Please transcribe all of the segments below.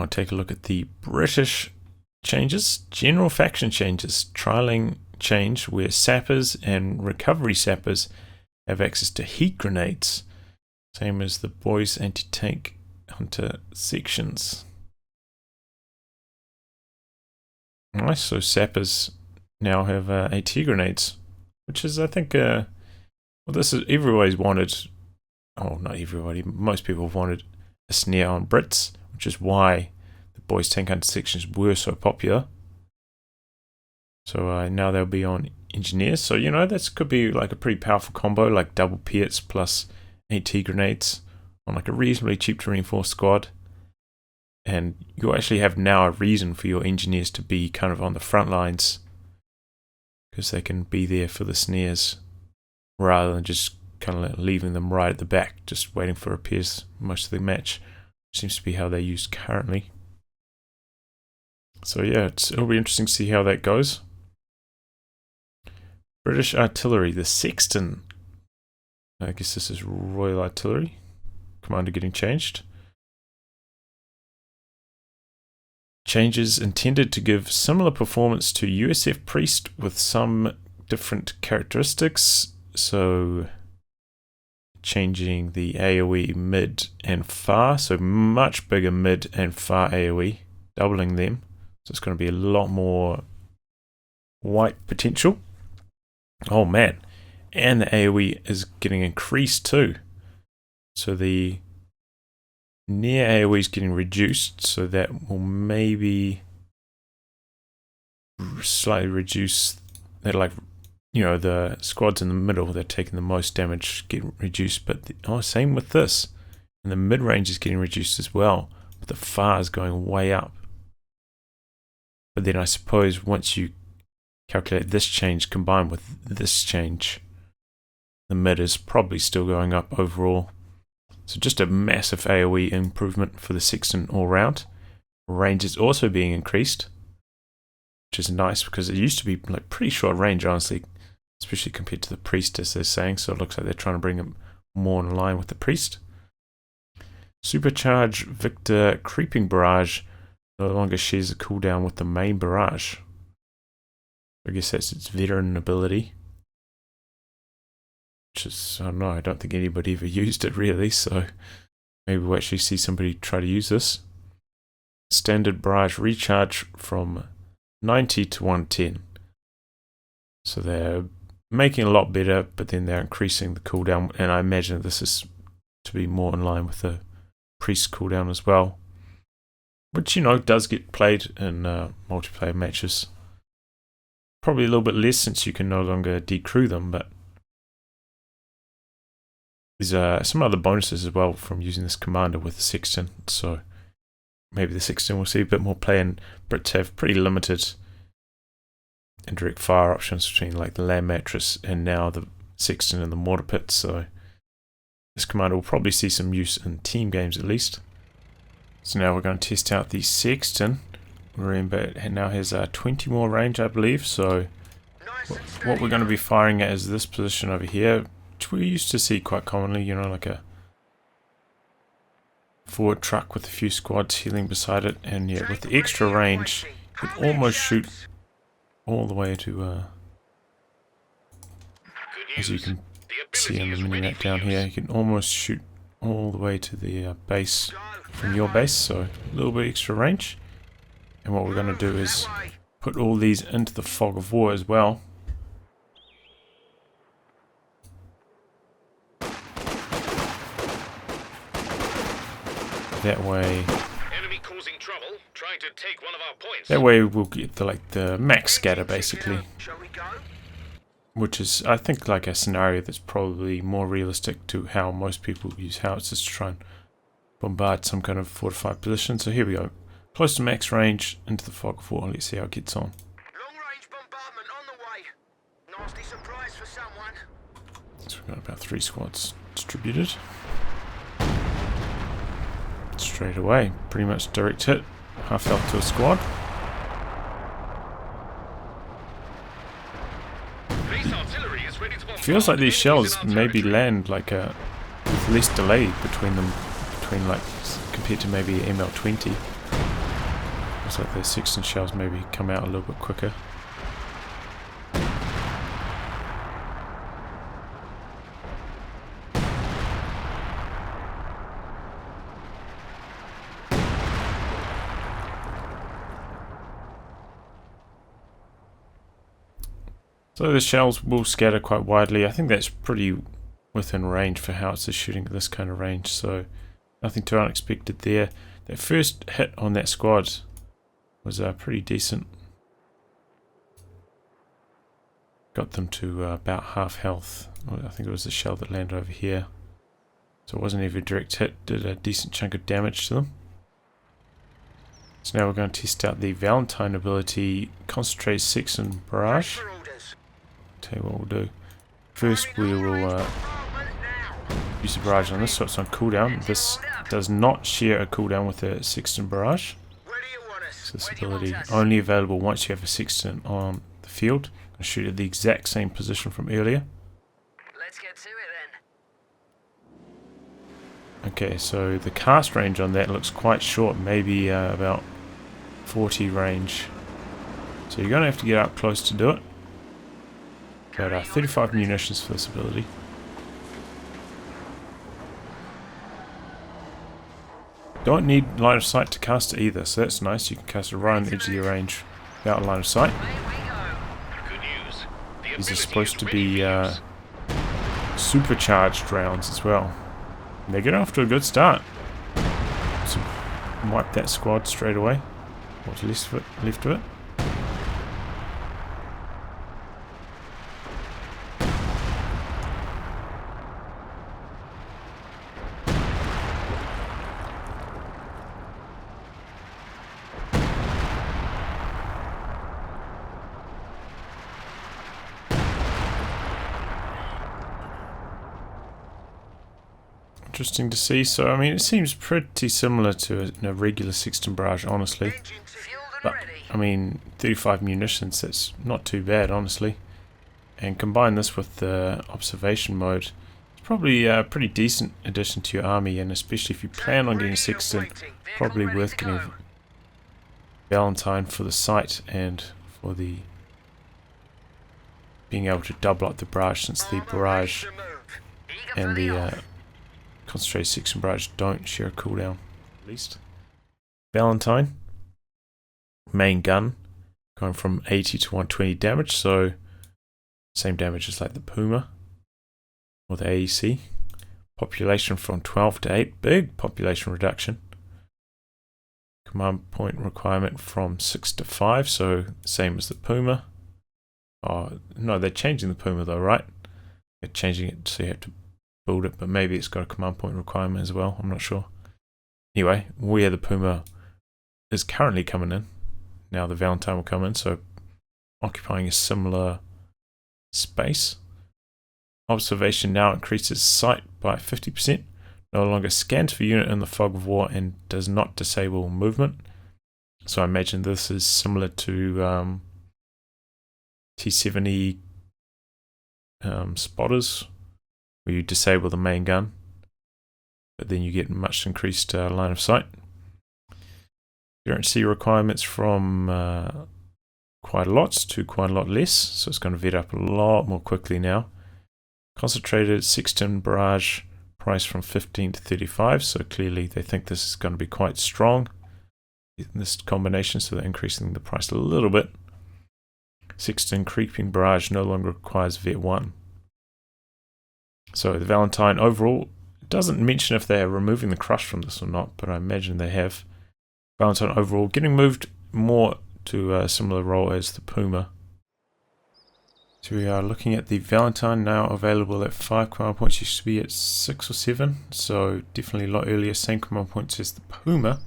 Now we'll take a look at the British changes. General faction changes. Trialing change where Sappers and recovery Sappers have access to heat grenades. Same as the boys anti-tank hunter sections. Nice, so Sappers now have AT grenades, which is, I think, well, this is, everybody's wanted, oh, not everybody, most people have wanted a snare on Brits, which is why the boys tank hunter sections were so popular. So now they'll be on engineers, so, you know, this could be like a pretty powerful combo, like double Piets plus AT grenades on like a reasonably cheap to reinforce squad. And you actually have now a reason for your engineers to be kind of on the front lines, because they can be there for the snares rather than just kind of leaving them right at the back, just waiting for repairs most of the match. Seems to be how they're used currently. So yeah, it'll be interesting to see how that goes. British artillery, the Sexton. I guess this is Royal Artillery. Commander getting changed. Changes intended to give similar performance to USF Priest with some different characteristics. So changing the AoE mid and far, so much bigger mid and far AoE, doubling them. So it's going to be a lot more white potential. Oh man, and the AoE is getting increased too. So the near AoE is getting reduced, so that will maybe slightly reduce that, like, you know, the squads in the middle, they're taking the most damage, get reduced, but same with this. And the mid-range is getting reduced as well, but the far is going way up. But then I suppose once you calculate this change combined with this change, the mid is probably still going up overall. So just a massive AoE improvement for the Sexton all round. Range is also being increased, which is nice because it used to be like pretty short range, honestly, especially compared to the Priest, as they're saying. So it looks like they're trying to bring it more in line with the Priest. Supercharge Victor Creeping Barrage no longer shares a cooldown with the main barrage. I guess that's its veteran ability. Which is, I don't know, I don't think anybody ever used it really, so maybe we'll actually see somebody try to use this. Standard barrage recharge from 90 to 110. So they're making it a lot better, but then they're increasing the cooldown, and I imagine this is to be more in line with the Priest cooldown as well. Which, you know, does get played in multiplayer matches. Probably a little bit less since you can no longer decrew them, but there's some other bonuses as well from using this commander with the Sexton, so maybe the Sexton will see a bit more play, and Brits have pretty limited indirect fire options between like the land mattress and now the Sexton and the mortar pit, so this commander will probably see some use in team games at least. So now we're going to test out the Sexton. Remember, it now has 20 more range, I believe, so what we're going to be firing at is this position over here, which we used to see quite commonly, you know, like a forward truck with a few squads healing beside it, and yeah, with the extra range, you can almost shoot all the way to, as you can see on the mini-map down here, you can almost shoot all the way to the base from your base, so a little bit extra range. And what we're going to do is put all these into the fog of war as well. That way, that way we'll get the max scatter basically, which is, I think, like a scenario that's probably more realistic to how most people use howitzers to try and bombard some kind of fortified position. So here we go, close to max range into the fog of war. Let's see how it gets on. Long range bombardment on the way. Nasty surprise for someone. So we've got about 3 squads distributed. Straight away, pretty much direct hit, half health to a squad. Feels like these shells maybe land like with less delay between them, like compared to maybe ML20. Looks like the Sexton shells maybe come out a little bit quicker. So the shells will scatter quite widely. I think that's pretty within range for how it's shooting at this kind of range, so nothing too unexpected there. That first hit on that squad was pretty decent. Got them to about half health. I think it was the shell that landed over here. So it wasn't even a direct hit, did a decent chunk of damage to them. So now we're going to test out the Valentine ability, Concentrate Sexton Barrage. Tell you what we'll do. First we will use the barrage on this, so it's on cooldown. This does not share a cooldown with the Sexton Barrage. So this ability only available once you have a Sexton on the field. I'm going to shoot at the exact same position from earlier. Let's get to it then. Okay, so the cast range on that looks quite short, maybe about 40 range. So you're going to have to get up close to do it. But 35 munitions for this ability. Don't need line of sight to cast it either, so that's nice. You can cast it right on the edge of your range without line of sight. These are supposed to be supercharged rounds as well. And they're getting off to a good start. So wipe that squad straight away. What's left of it? Interesting to see. So I mean, it seems pretty similar to a regular Sexton Barrage, honestly. But I mean, 35 munitions, that's not too bad, honestly. And combine this with the observation mode, it's probably a pretty decent addition to your army, and especially if you plan on getting Sexton, probably worth getting Valentine for the sight and for the being able to double up the barrage, since the barrage and the Concentrated Sexton Barrage don't share a cooldown, at least. Valentine, main gun, going from 80 to 120 damage, so same damage as like the Puma or the AEC. Population from 12 to 8, big population reduction. Command point requirement from 6 to 5, so same as the Puma. Oh no, they're changing the Puma though, right? They're changing it so you have to build it, but maybe it's got a command point requirement as well, I'm not sure. Anyway, where the Puma is currently coming in, now the Valentine will come in, so occupying a similar space. Observation now increases sight by 50%, no longer scans for unit in the fog of war, and does not disable movement. So I imagine this is similar to T70 spotters, where you disable the main gun, but then you get much increased line of sight. You don't see requirements from quite a lot to quite a lot less, so it's going to vet up a lot more quickly now. Concentrated Sexton Barrage price from 15 to 35, so clearly they think this is going to be quite strong in this combination, so they're increasing the price a little bit. Sexton Creeping Barrage no longer requires vet 1. So the Valentine overall doesn't mention if they are removing the crush from this or not, but I imagine they have. Valentine overall getting moved more to a similar role as the Puma. So we are looking at the Valentine now available at 5 command points, used to be at 6 or 7, so definitely a lot earlier, same command points as the Puma.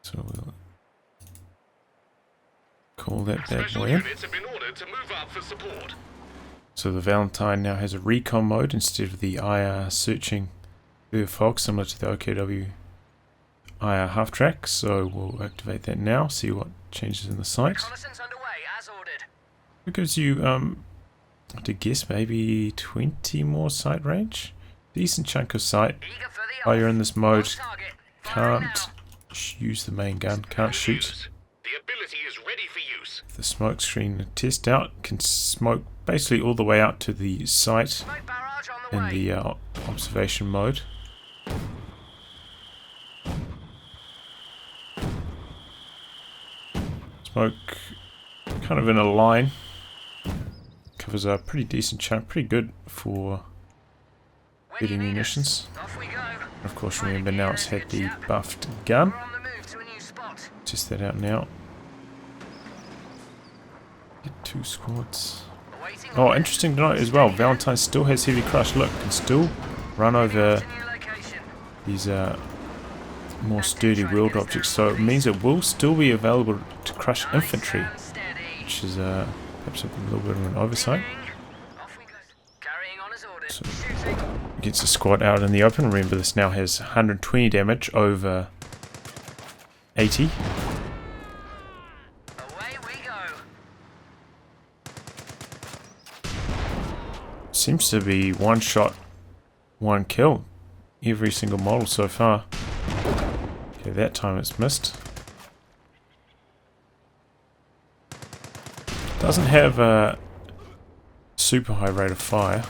So we'll call that bad boy in. So the Valentine now has a recon mode instead of the IR searching through fog, similar to the OKW IR half track. So we'll activate that now, see what changes in the sight. It gives you, to guess, maybe 20 more sight range. Decent chunk of sight. While you're in this mode, can't use the main gun, can't shoot. The ability is ready for use. The smoke screen test out, can smoke basically all the way out to the site Smoke barrage on the in way. the observation mode. Smoke kind of in a line, covers a pretty decent chunk, pretty good for When you getting need munitions. us, off we go. Of course, remember now it's had the buffed gun. We're on the move to a new spot. Test that out now. Get 2 squads. Awaiting Oh, orders. interesting to note as well, Valentine still has heavy crush. Look, can still run over To new location. these more sturdy wheeled objects, so it means it will still be available to crush infantry, Nice and steady. which is perhaps a little bit of an oversight. Off we go. Carrying on as ordered. So- Shooting. Gets a squad out in the open. Remember, this now has 120 damage over 80. Away we go. Seems to be 1 shot, 1 kill. Every single model so far. Okay, that time it's missed. Doesn't have a super high rate of fire.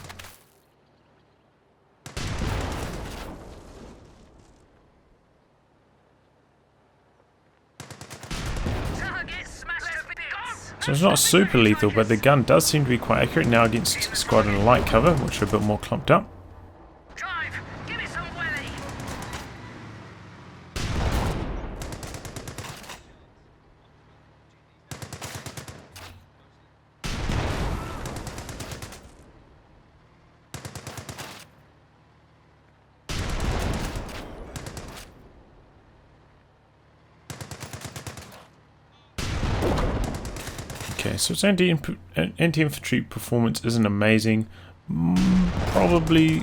Target smashed to bits. So it's not super lethal, but the gun does seem to be quite accurate now against a squad in light cover, which are a bit more clumped up. Drive. Give me some welly. Okay, so its anti-infantry performance isn't amazing. Probably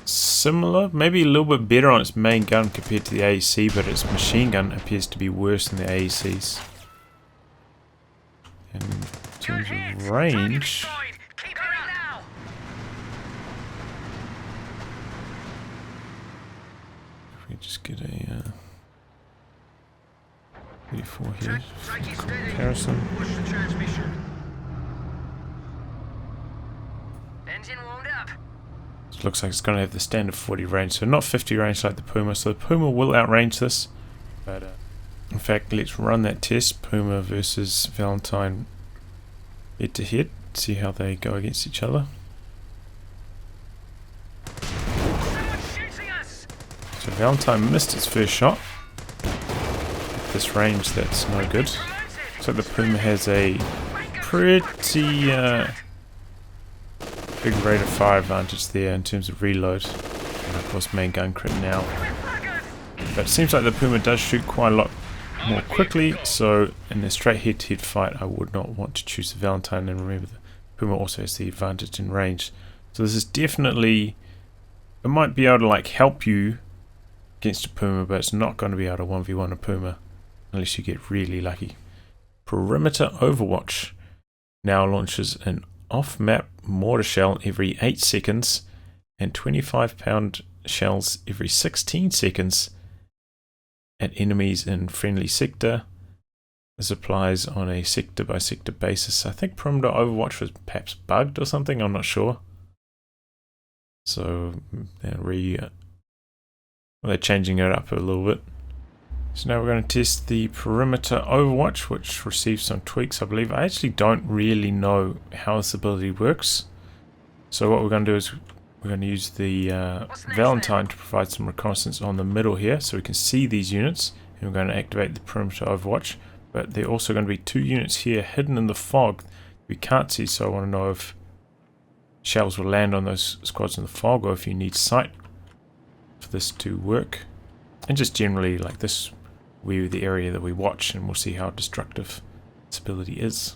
similar, maybe a little bit better on its main gun compared to the AEC, but its machine gun appears to be worse than the AEC's. In terms of range, Keep her now. if we just get a 34 here, comparison. Push the transmission. Engine warmed up. It looks like it's going to have the standard 40 range, so not 50 range like the Puma. So the Puma will outrange this, but in fact, let's run that test: Puma versus Valentine, head to head. See how they go against each other. Someone's shooting us. So Valentine missed its first shot. At this range, that's no good. So the Puma has a pretty big rate of fire advantage there in terms of reload, and of course main gun crit now. But it seems like the Puma does shoot quite a lot more quickly, so in a straight head-to-head fight I would not want to choose the Valentine, and remember the Puma also has the advantage in range. So this is definitely, it might be able to like help you against a Puma, but it's not going to be able to 1v1 a Puma unless you get really lucky. Perimeter Overwatch now launches an off-map mortar shell every 8 seconds and 25-pound shells every 16 seconds at enemies in friendly sector. This applies on a sector-by-sector basis. I think Perimeter Overwatch was perhaps bugged or something, I'm not sure. So they're changing it up a little bit. So now we're going to test the Perimeter Overwatch, which receives some tweaks, I believe. I actually don't really know how this ability works. So what we're going to do is we're going to use the Valentine to provide some reconnaissance on the middle here, so we can see these units. And we're going to activate the Perimeter Overwatch. But there are also going to be 2 units here hidden in the fog we can't see, so I want to know if shells will land on those squads in the fog, or if you need sight for this to work. And just generally, like this, we're the area that we watch, and we'll see how destructive this ability is.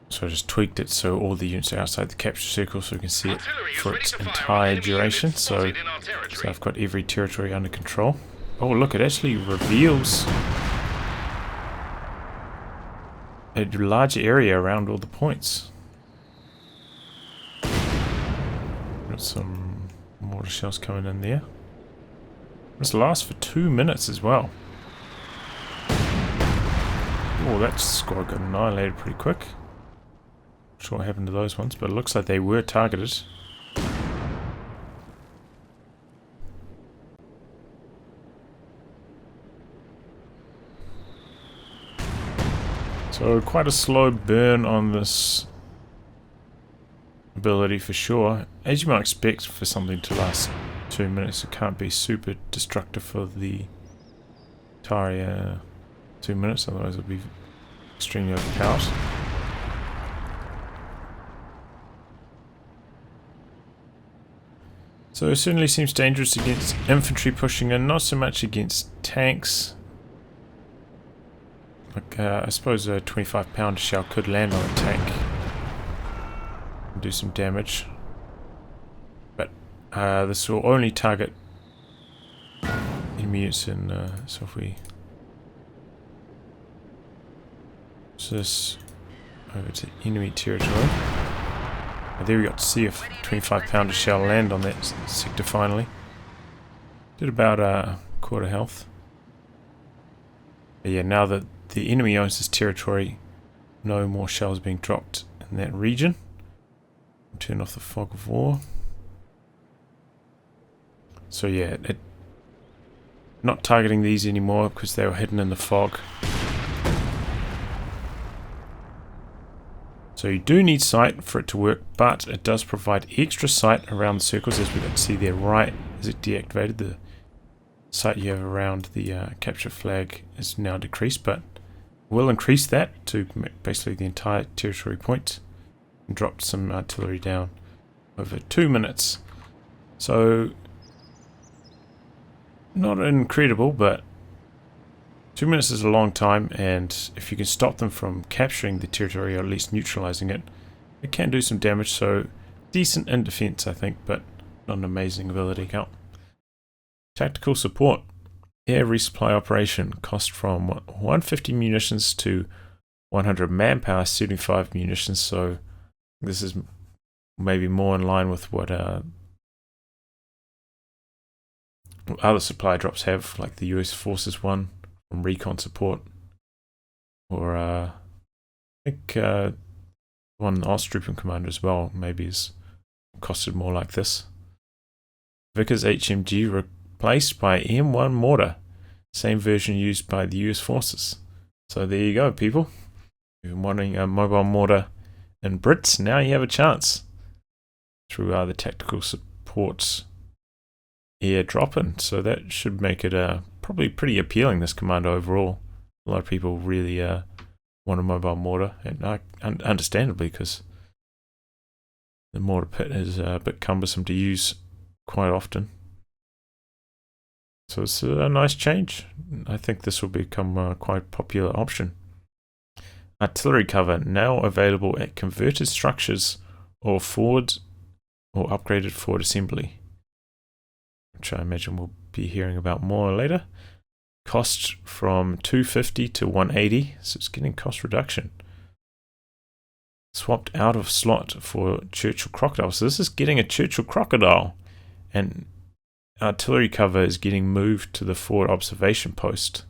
So I just tweaked it so all the units are outside the capture circle, so we can see it for its entire duration. So I've got every territory under control. Oh look, it actually reveals a large area around all the points. Got some mortar shells coming in there. This lasts for 2 minutes as well. Oh, that squad got annihilated pretty quick. Not sure what happened to those ones, but it looks like they were targeted. So quite a slow burn on this ability for sure. As you might expect for something to last 2 minutes, it can't be super destructive for the entire 2 minutes, otherwise it would be extremely overpowered. So it certainly seems dangerous against infantry pushing in, not so much against tanks. Like, I suppose a 25-pounder shell could land on a tank and do some damage. But this will only target enemy units in, so if we... So this over to enemy territory. There we got to see if 25-pounder shell land on that sector finally. Did about quarter health. But yeah, now that the enemy owns this territory, no more shells being dropped in that region. Turn off the fog of war. So yeah, not targeting these anymore because they were hidden in the fog. So you do need sight for it to work, but it does provide extra sight around the circles, as we can see there right as it deactivated. The sight you have around the capture flag is now decreased, but we'll increase that to basically the entire territory point and drop some artillery down over 2 minutes. So not incredible, but 2 minutes is a long time, and if you can stop them from capturing the territory or at least neutralizing it, it can do some damage. So decent in defense, I think, but not an amazing ability count. Tactical support. Air resupply operation cost from 150 munitions to 100 manpower, 75 munitions. So this is maybe more in line with what other supply drops have, like the US Forces one from recon support, or I think one Brit Commander as well maybe is costed more like this. Vickers HMG replaced by M1 mortar, same version used by the US Forces. So there you go, people. If you're wanting a mobile mortar in Brits, now you have a chance through the tactical supports air drop-in. So that should make it probably pretty appealing, this commando overall. A lot of people really want a mobile mortar, and understandably, because the mortar pit is a bit cumbersome to use quite often. So it's a nice change. I think this will become quite a popular option. Artillery cover now available at converted structures or forward or upgraded forward assembly, which I imagine we'll be hearing about more later. Cost from 250 to 180, so it's getting cost reduction. Swapped out of slot for Churchill Crocodile, so this is getting a Churchill Crocodile, and artillery cover is getting moved to the forward observation post.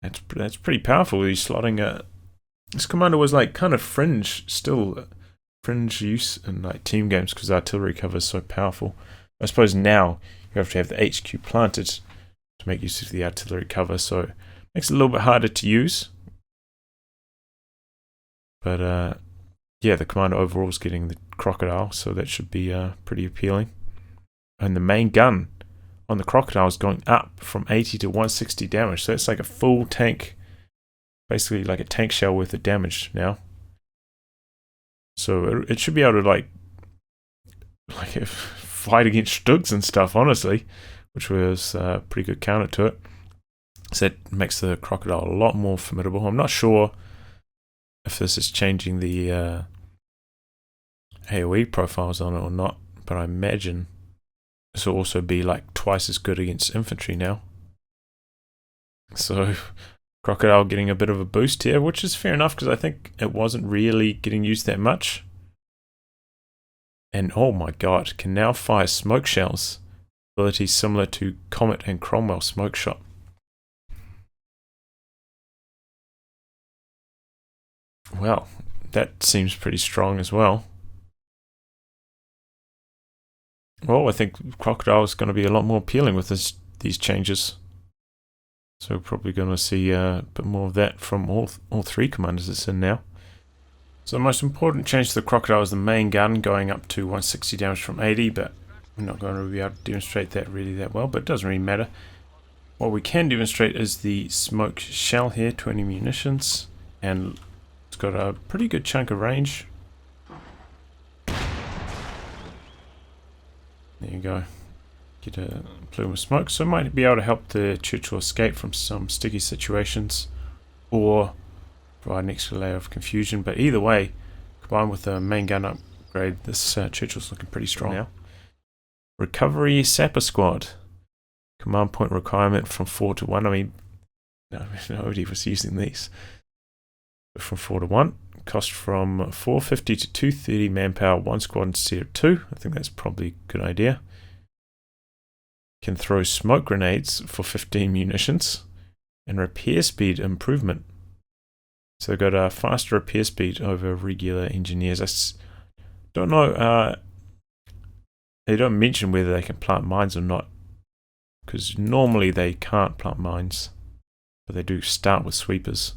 That's pretty powerful. He's slotting this commander was like kind of fringe use in like team games because artillery cover is so powerful. I suppose now you have to have the HQ planted to make use of the artillery cover, so it makes it a little bit harder to use. But yeah, the commander overall is getting the Crocodile, so that should be pretty appealing. And the main gun on the Crocodile is going up from 80 to 160 damage, so it's like a full tank, basically like a tank shell worth of damage now. So it should be able to like fight against Stugs and stuff, honestly, which was a pretty good counter to it. So that makes the Crocodile a lot more formidable. I'm not sure if this is changing the AoE profiles on it or not, but I imagine this will also be like twice as good against infantry now. So Crocodile getting a bit of a boost here, which is fair enough because I think it wasn't really getting used that much. And oh my god, can now fire smoke shells abilities similar to Comet and Cromwell Smoke Shot. Well, that seems pretty strong as well. Well, I think Crocodile is going to be a lot more appealing with these changes. So we're probably going to see a bit more of that from all three commanders that's in now. So the most important change to the Crocodile is the main gun going up to 160 damage from 80, but we're not going to be able to demonstrate that really that well, but it doesn't really matter. What we can demonstrate is the smoke shell here, 20 munitions, and it's got a pretty good chunk of range. There you go. Get a plume of smoke, so it might be able to help the Churchill escape from some sticky situations, or provide an extra layer of confusion. But either way, combined with the main gun upgrade, this Churchill's looking pretty strong now. Recovery Sapper Squad. Command point requirement from 4 to 1. I mean, nobody was using these. But from 4 to 1. Cost from 450 to 230 manpower, 1 squad instead of 2. I think that's probably a good idea. Can throw smoke grenades for 15 munitions. And repair speed improvement. So they've got a faster repair speed over regular engineers. I don't know, they don't mention whether they can plant mines or not, because normally they can't plant mines, but they do start with sweepers.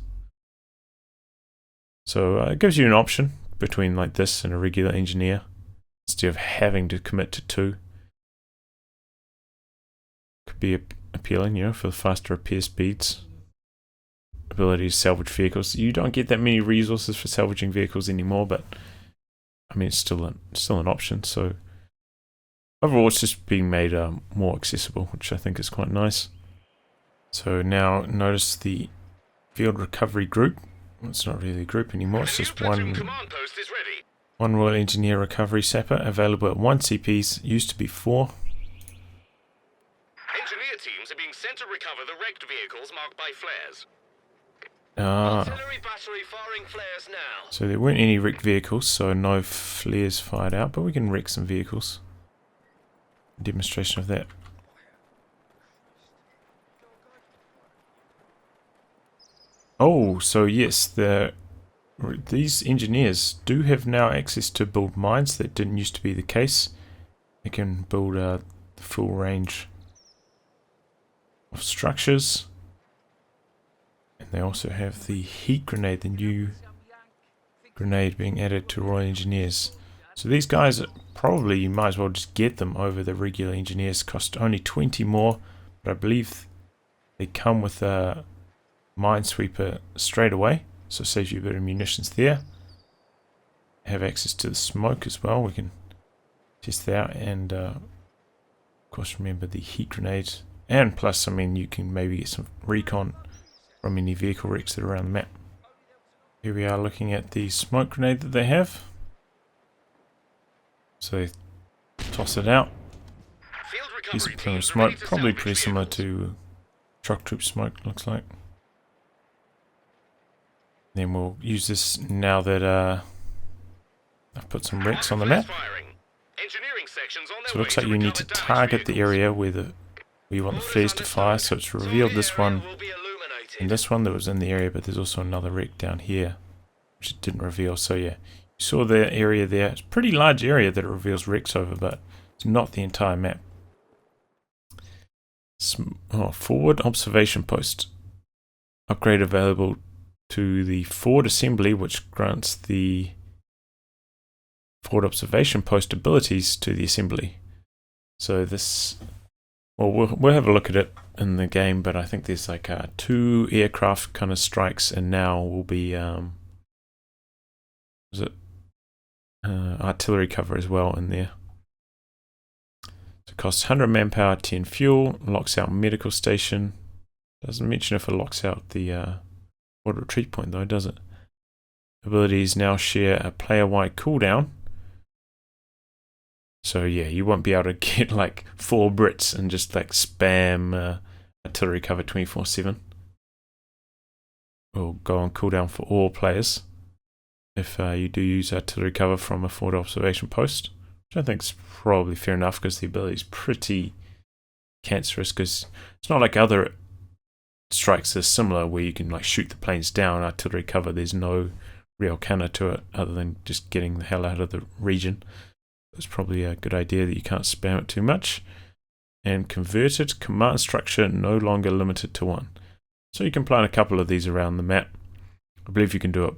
So it gives you an option between like this and a regular engineer, instead of having to commit to 2. Could be appealing, you know, for the faster repair speeds. Ability to salvage vehicles. You don't get that many resources for salvaging vehicles anymore, but I mean it's still an option. So overall, it's just being made more accessible, which I think is quite nice. So now notice the field recovery group. It's not really a group anymore. It's just one Royal Engineer Recovery Sapper available at 1 CPs. Used to be 4. Engineer teams are being sent to recover the wrecked vehicles marked by flares. Artillery battery firing flares now. So there weren't any wrecked vehicles, so no flares fired out, but we can wreck some vehicles. Demonstration of that. Oh, so yes, these engineers do have now access to build mines. That didn't used to be the case. They can build the full range of structures. And they also have the heat grenade, the new grenade being added to Royal Engineers. So these guys, probably you might as well just get them over the regular engineers. Cost only 20 more, but I believe they come with a minesweeper straight away, so it saves you a bit of munitions there. Have access to the smoke as well. We can test that out, and of course remember the heat grenade. And plus, I mean, you can maybe get some recon from any vehicle wrecks that are around the map. Here we are looking at the smoke grenade that they have. So they toss it out. Use a plume of smoke, probably pretty similar to truck troop smoke, looks like. Then we'll use this now that I've put some wrecks on the map. So it looks like you need to target the area where you want the flares to fire. So it's revealed this one and this one that was in the area, but there's also another wreck down here which it didn't reveal. So yeah, you saw the area there. It's a pretty large area that it reveals wrecks over, but it's not the entire map. Forward observation post. Upgrade available to the forward assembly, which grants the forward observation post abilities to the assembly. So this, well, we'll have a look at it in the game, but I think there's like 2 aircraft kind of strikes, and now will be artillery cover as well in there. So it costs 100 manpower, 10 fuel, locks out medical station. Doesn't mention if it locks out the forward retreat point though, does it? Abilities now share a player-wide cooldown. So yeah, you won't be able to get like 4 Brits and just like spam artillery cover 24/7. Will go on cooldown for all players if you do use artillery cover from a forward observation post, which I think is probably fair enough because the ability is pretty cancerous because it's not like other strikes that are similar where you can like shoot the planes down. Artillery cover, there's no real counter to it other than just getting the hell out of the region. It's probably a good idea that you can't spam it too much. And converted command structure no longer limited to one. So you can plan a couple of these around the map. I believe you can do it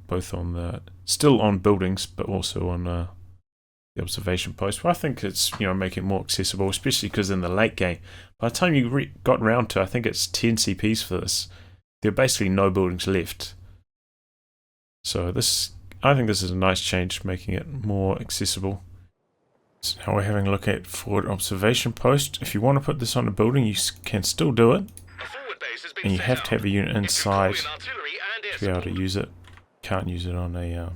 both on the still on buildings, but also on the observation post. Well, I think it's make it more accessible, especially because in the late game, by the time you got around to I think it's 10 CPs for this, there are basically no buildings left. So I think this is a nice change, making it more accessible. So now we're having a look at forward observation post. If you want to put this on a building, you can still do it. And you have to have a unit inside to be able to use it. Can't use it on a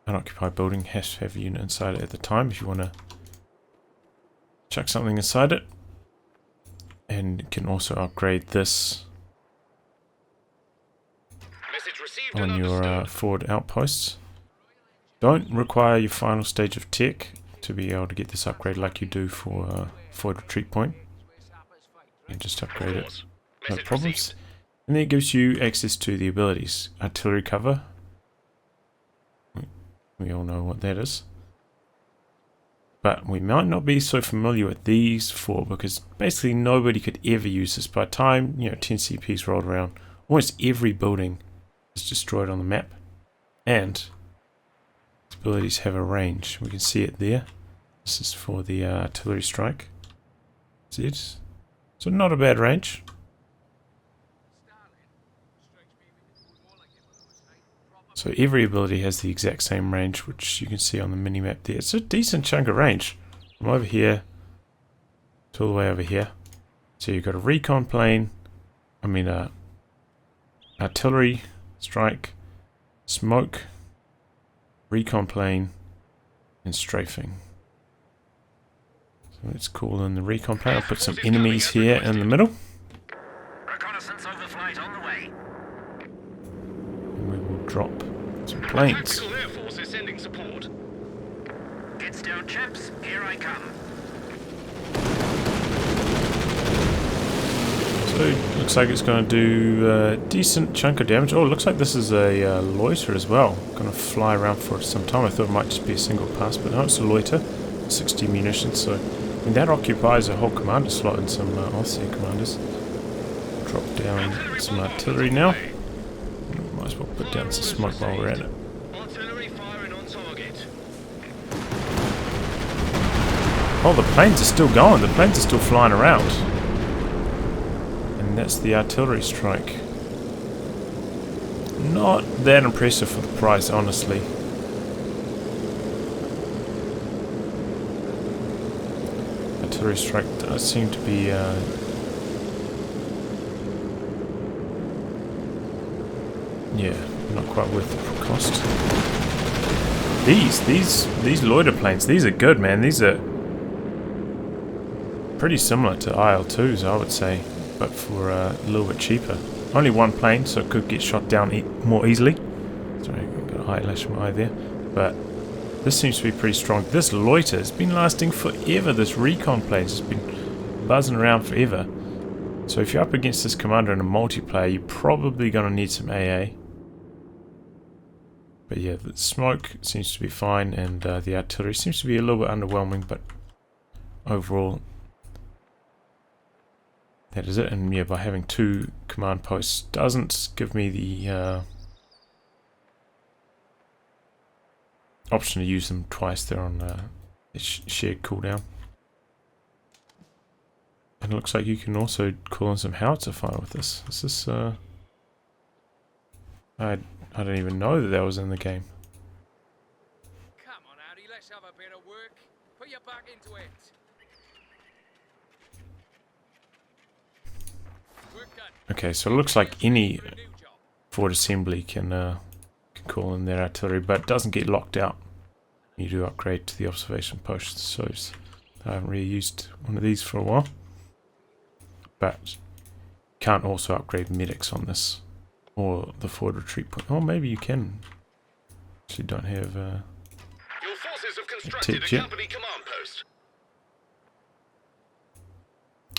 unoccupied building. Has to have a unit inside it at the time if you want to chuck something inside it. And you can also upgrade this on your forward outposts. Don't require your final stage of tech to be able to get this upgrade like you do for forward retreat point. You can just upgrade it, no problems. And then it gives you access to the abilities. Artillery cover. We all know what that is. But we might not be so familiar with these four because basically nobody could ever use this. By the time 10 CPs rolled around, almost every building is destroyed on the map. And abilities have a range. We can see it there. This is for the artillery strike. See it? So not a bad range. So every ability has the exact same range, which you can see on the mini-map there. It's a decent chunk of range. From over here to all the way over here. So you've got a recon plane, artillery strike, smoke, recon plane, and strafing. So let's call in the recon plane. I'll put some enemies here in the middle. Reconnaissance overflight on the way. And we will drop some planes. Tactical Air Force is sending support. Heads down, chaps. Here I come. So it looks like it's going to do a decent chunk of damage. Oh, it looks like this is a loiter as well. Going to fly around for some time. I thought it might just be a single pass, but no, it's a loiter. 60 munitions, so that occupies a whole commander slot in some Aussie commanders. Drop down some artillery now. Might as well put down some smoke while we're at it. Artillery firing on target. Oh, the planes are still going. The planes are still flying around. And that's the artillery strike. Not that impressive for the price, honestly. Artillery strike does seem to be not quite worth the cost. These loiter planes, these are good, man. These are pretty similar to IL-2s, I would say, but for a little bit cheaper. Only one plane, so it could get shot down more easily. Sorry, I've got a eyelash in my eye there. But this seems to be pretty strong. This loiter has been lasting forever. This recon plane has been buzzing around forever. So if you're up against this commander in a multiplayer, you're probably going to need some AA. But yeah, the smoke seems to be fine, and the artillery seems to be a little bit underwhelming, but overall, that is it. And yeah, by having two command posts doesn't give me the option to use them twice. They're on shared cooldown. And it looks like you can also call in some howitzer fire with this. Is this I don't even know that was in the game. Come on, Addy, let's have a bit of work. Put your back into it. Work done. Okay, so it looks like any forward assembly can call in their artillery, but it doesn't get locked out. You do upgrade to the observation post, so I haven't really used one of these for a while. But can't also upgrade medics on this, or the forward retreat point. Oh, maybe you can. Actually, don't have Your forces have constructed a company command post.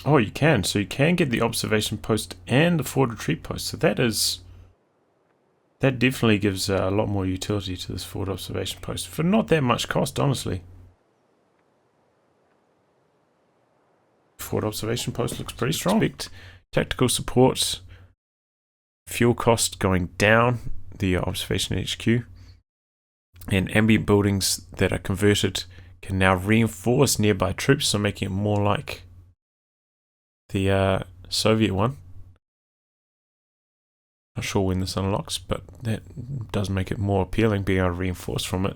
Oh, you can. So you can get the observation post and the forward retreat post. So that definitely gives a lot more utility to this forward observation post for not that much cost, honestly. Forward observation post looks pretty strong. Expect tactical support, fuel cost going down, the observation HQ, and ambient buildings that are converted can now reinforce nearby troops, so making it more like the Soviet one. Not sure when this unlocks, but that does make it more appealing, being able to reinforce from it.